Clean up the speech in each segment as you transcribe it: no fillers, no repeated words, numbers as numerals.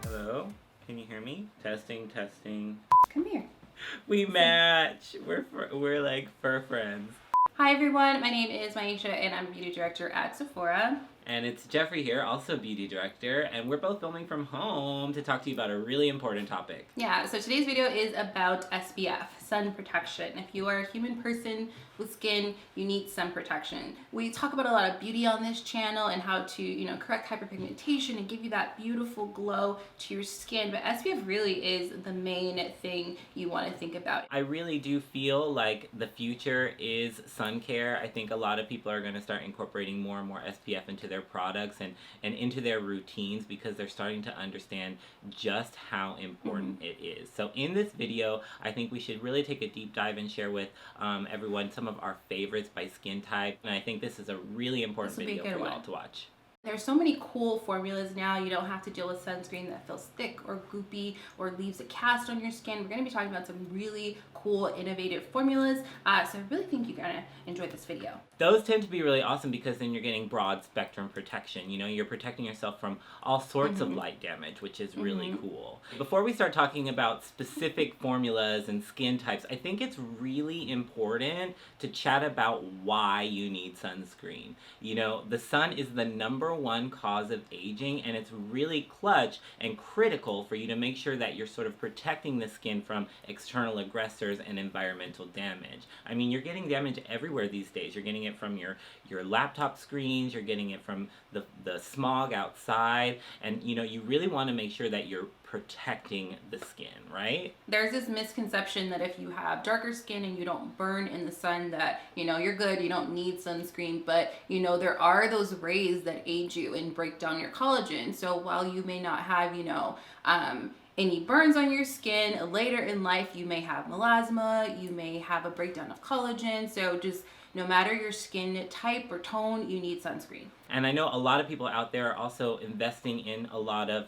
Hello? Can you hear me? Testing, testing. Come here. We match. We're like fur friends. Hi everyone, my name is Myiesha and I'm beauty director at Sephora. And it's Jeffrey here, also beauty director, and we're both filming from home to talk to you about a really important topic. Yeah, so today's video is about SPF, sun protection. If you are a human person with skin, you need sun protection. We talk about a lot of beauty on this channel and how to, correct hyperpigmentation and give you that beautiful glow to your skin, but SPF really is the main thing you want to think about. I really do feel like the future is sun care. I think a lot of people are going to start incorporating more and more SPF into their products and into their routines because they're starting to understand just how important it is. So in this video, I think we should really take a deep dive and share with everyone some of our favorites by skin type. And I think this is a really important video for you all to watch. There's so many cool formulas now. You don't have to deal with sunscreen that feels thick or goopy or leaves a cast on your skin. We're going to be talking about some really cool, innovative formulas. So I really think you're going to enjoy this video. Those tend to be really awesome because then you're getting broad spectrum protection. You know, you're protecting yourself from all sorts of light damage, which is really cool. Before we start talking about specific formulas and skin types, I think it's really important to chat about why you need sunscreen. You know, the sun is the #1 cause of aging, and it's really clutch and critical for you to make sure that you're sort of protecting the skin from external aggressors and environmental damage. I mean, you're getting damage everywhere these days. You're getting it from your laptop screens, you're getting it from the smog outside, and you really want to make sure that you're protecting the skin, right? There's this misconception that if you have darker skin and you don't burn in the sun that, you're good, you don't need sunscreen, but there are those rays that age you and break down your collagen. So while you may not have, any burns on your skin, later in life you may have melasma, you may have a breakdown of collagen. So just no matter your skin type or tone, you need sunscreen. And I know a lot of people out there are also investing in a lot of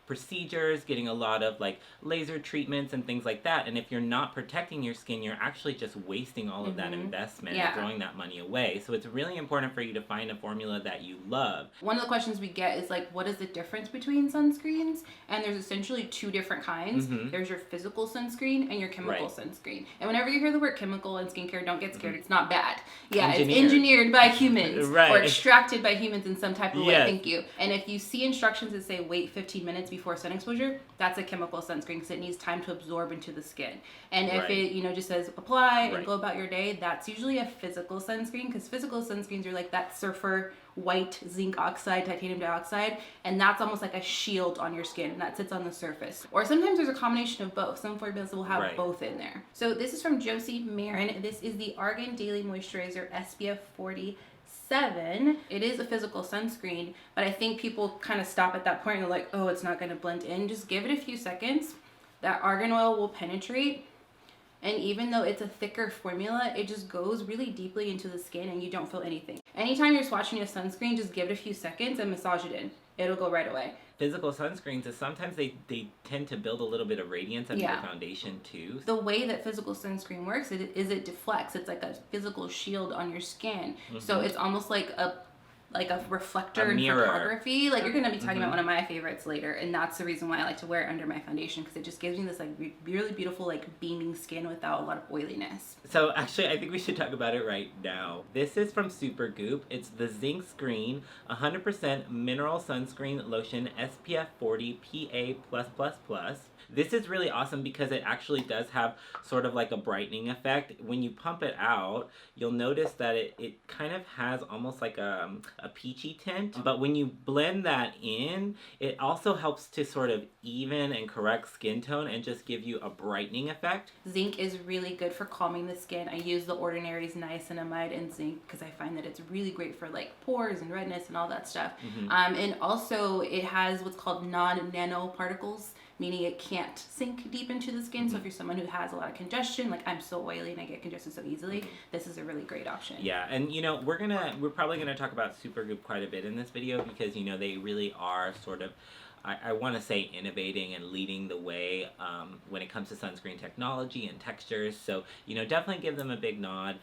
procedures, getting a lot of laser treatments and things like that. And if you're not protecting your skin, you're actually just wasting all of that investment and throwing that money away. So it's really important for you to find a formula that you love. One of the questions we get is what is the difference between sunscreens? And there's essentially 2 different kinds. There's your physical sunscreen and your chemical sunscreen. And whenever you hear the word chemical in skincare, don't get scared. It's not bad. Yeah, it's engineered by humans or extracted by humans in some type of way. Thank you. And if you see instructions that say wait 15 minutes before sun exposure, that's a chemical sunscreen because it needs time to absorb into the skin. And if it just says apply and go about your day, that's usually a physical sunscreen, because physical sunscreens are like that surfer white zinc oxide, titanium dioxide, and that's almost like a shield on your skin, and that sits on the surface. Or sometimes there's a combination of both. Some formulas will have both in there. So this is from Josie Marin. This is the Argan Daily Moisturizer SPF 47. It is a physical sunscreen, but I think people kind of stop at that point and they're like, oh, it's not going to blend in. Just give it a few seconds. That argan oil will penetrate. And even though it's a thicker formula, it just goes really deeply into the skin and you don't feel anything. Anytime you're swatching a sunscreen, just give it a few seconds and massage it in. It'll go right away. Physical sunscreens is sometimes they tend to build a little bit of radiance under the foundation too. The way that physical sunscreen works is it deflects. It's like a physical shield on your skin. So it's almost like a reflector in photography. You're going to be talking about one of my favorites later, and that's the reason why I like to wear it under my foundation, because it just gives me this really beautiful beaming skin without a lot of oiliness. So actually I think we should talk about it right now. This is from Supergoop. It's the Zinc Screen 100% mineral sunscreen lotion SPF 40 PA+++. This is really awesome because it actually does have sort of a brightening effect. When you pump it out, you'll notice that it kind of has almost like a peachy tint. But when you blend that in, it also helps to sort of even and correct skin tone and just give you a brightening effect. Zinc is really good for calming the skin. I use the Ordinary's niacinamide and zinc because I find that it's really great for pores and redness and all that stuff. And also it has what's called non-nanoparticles, meaning it can't sink deep into the skin. So if you're someone who has a lot of congestion, I'm so oily and I get congested so easily, this is a really great option. Yeah, and we're probably gonna talk about Supergoop quite a bit in this video because they really are sort of I want to say innovating and leading the way when it comes to sunscreen technology and textures. So, you know, definitely give them a big nod.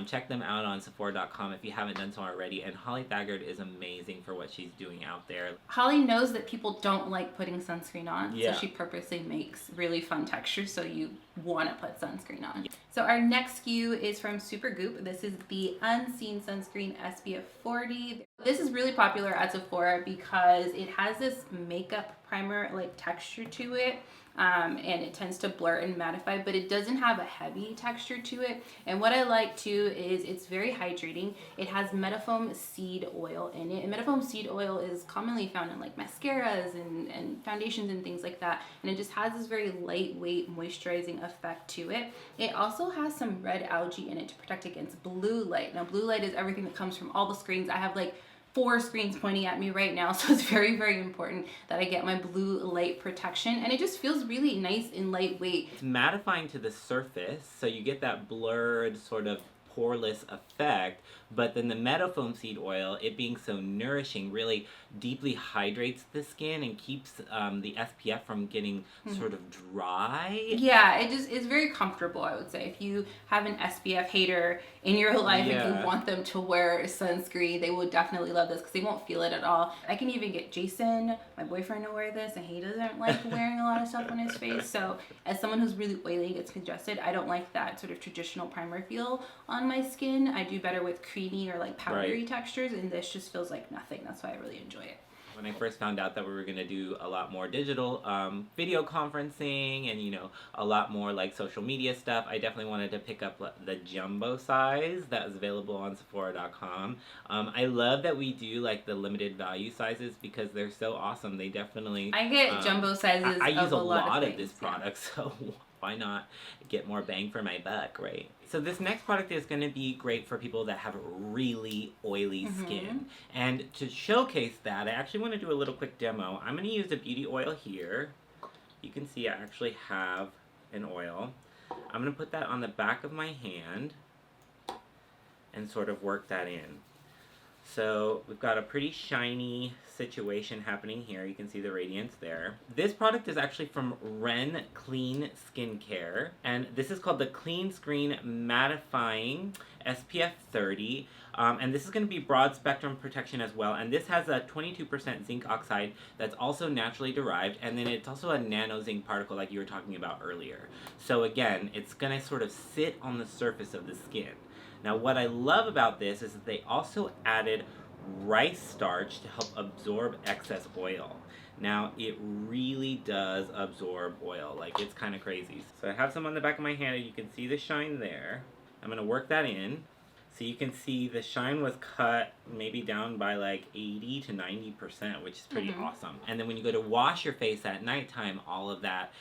Check them out on Sephora.com if you haven't done so already. And Holly Thaggart is amazing for what she's doing out there. Holly knows that people don't like putting sunscreen on, Yeah. so she purposely makes really fun textures so you want to put sunscreen on. Yeah. So our next SKU is from Supergoop. This is the Unseen Sunscreen SPF 40. This is really popular at Sephora because it has this makeup primer like texture to it. And it tends to blur and mattify, but it doesn't have a heavy texture to it. And what I like too is it's very hydrating. It has metafoam seed oil in it, and metafoam seed oil is commonly found in like mascaras and foundations and things like that, and it just has this very lightweight moisturizing effect to it. It also has some red algae in it to protect against blue light. Now blue light is everything that comes from all the screens. I have like 4 screens pointing at me right now, so it's very, very important that I get my blue light protection, and it just feels really nice and lightweight. It's mattifying to the surface, so you get that blurred sort of poreless effect, but then the metafoam seed oil, it being so nourishing, really deeply hydrates the skin and keeps the SPF from getting sort of dry. Yeah, it just is very comfortable, I would say. If you have an SPF hater in your life and you want them to wear sunscreen, they will definitely love this because they won't feel it at all. I can even get Jason, my boyfriend, to wear this, and he doesn't like wearing a lot of stuff on his face. So as someone who's really oily and gets congested, I don't like that sort of traditional primer feel on my skin. I do better with creamy or like powdery textures, and this just feels like nothing. That's why I really enjoy it. When I first found out that we were going to do a lot more digital video conferencing and, you know, a lot more like social media stuff, I definitely wanted to pick up the jumbo size that was available on Sephora.com. I love that we do like the limited value sizes because they're so awesome. They definitely... I get jumbo sizes I use a lot of things, this product, so why not get more bang for my buck, right? So this next product is going to be great for people that have really oily skin. And to showcase that, I actually want to do a little quick demo. I'm going to use a beauty oil here. You can see I actually have an oil. I'm going to put that on the back of my hand and sort of work that in. So we've got a pretty shiny situation happening here. You can see the radiance there. This product is actually from Ren Clean Skincare, and this is called the Clean Screen Mattifying SPF 30. And this is going to be broad spectrum protection as well. And this has a 22% zinc oxide that's also naturally derived. And then it's also a nano zinc particle like you were talking about earlier. So again, it's going to sort of sit on the surface of the skin. Now what I love about this is that they also added rice starch to help absorb excess oil. Now it really does absorb oil, like it's kind of crazy. So I have some on the back of my hand and you can see the shine there. I'm going to work that in. So you can see the shine was cut maybe down by like 80 to 90%, which is pretty awesome. And then when you go to wash your face at nighttime, all of that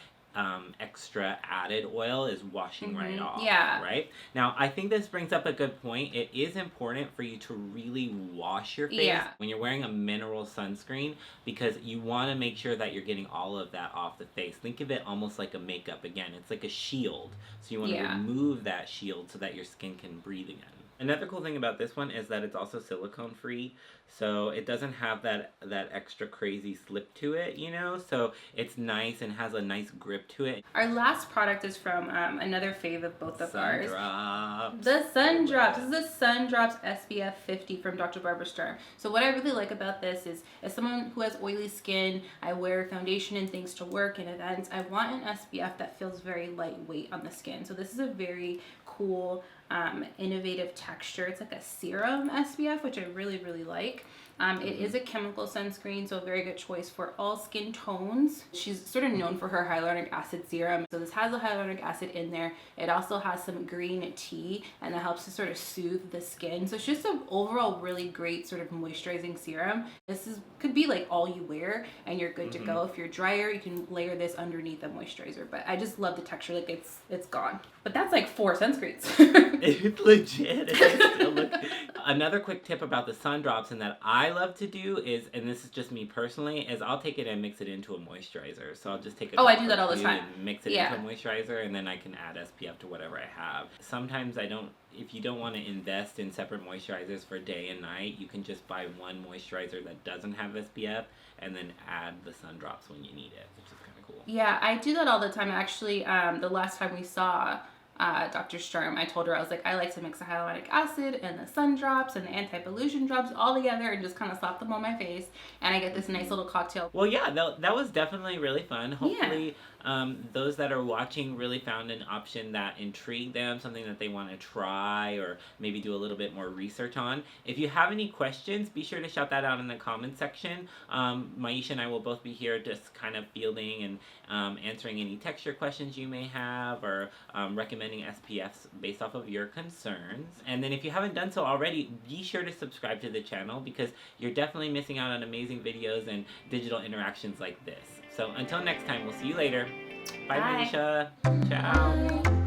extra added oil is washing right off. Yeah. Right? Now, I think this brings up a good point. It is important for you to really wash your face when you're wearing a mineral sunscreen because you want to make sure that you're getting all of that off the face. Think of it almost like a makeup. Again, it's like a shield. So you want to remove that shield so that your skin can breathe again. Another cool thing about this one is that it's also silicone free, so it doesn't have that extra crazy slip to it, you know, so it's nice and has a nice grip to it. Our last product is from another fave of both of ours. Drops. The Sun Drops. This is the Sun Drops SPF 50 from Dr. Barbara Sturm. So what I really like about this is, as someone who has oily skin, I wear foundation and things to work and events, I want an SPF that feels very lightweight on the skin. So this is a very cool, innovative texture. It's like a serum SPF, which I really, really like. It is a chemical sunscreen, so a very good choice for all skin tones. She's sort of known for her hyaluronic acid serum. So this has a hyaluronic acid in there. It also has some green tea, and that helps to sort of soothe the skin. So it's just an overall really great sort of moisturizing serum. This could be like all you wear, and you're good to go. If you're drier, you can layer this underneath the moisturizer. But I just love the texture. Like it's gone. But that's like 4 sunscreens. It's legit. It still look... Another quick tip about the sun drops and that I love to do is, and this is just me personally, is I'll take it and mix it into a moisturizer. So I'll just take I do that all the time. And mix it into a moisturizer, and then I can add SPF to whatever I have. Sometimes I don't, if you don't want to invest in separate moisturizers for day and night, you can just buy one moisturizer that doesn't have SPF and then add the sun drops when you need it, which is kind of cool. Yeah, I do that all the time. Actually, the last time we saw Dr. Sturm, I told her, I was like, I like to mix the hyaluronic acid and the sun drops and the anti-pollution drops all together and just kind of slap them on my face, and I get this nice little cocktail. Well, yeah, that was definitely really fun. Hopefully, those that are watching really found an option that intrigued them, something that they want to try or maybe do a little bit more research on. If you have any questions, be sure to shout that out in the comment section. Myiesha and I will both be here just kind of fielding and answering any texture questions you may have, or recommending SPFs based off of your concerns. And then if you haven't done so already, be sure to subscribe to the channel, because you're definitely missing out on amazing videos and digital interactions like this. So until next time, we'll see you later. Bye, Myiesha. Ciao. Bye.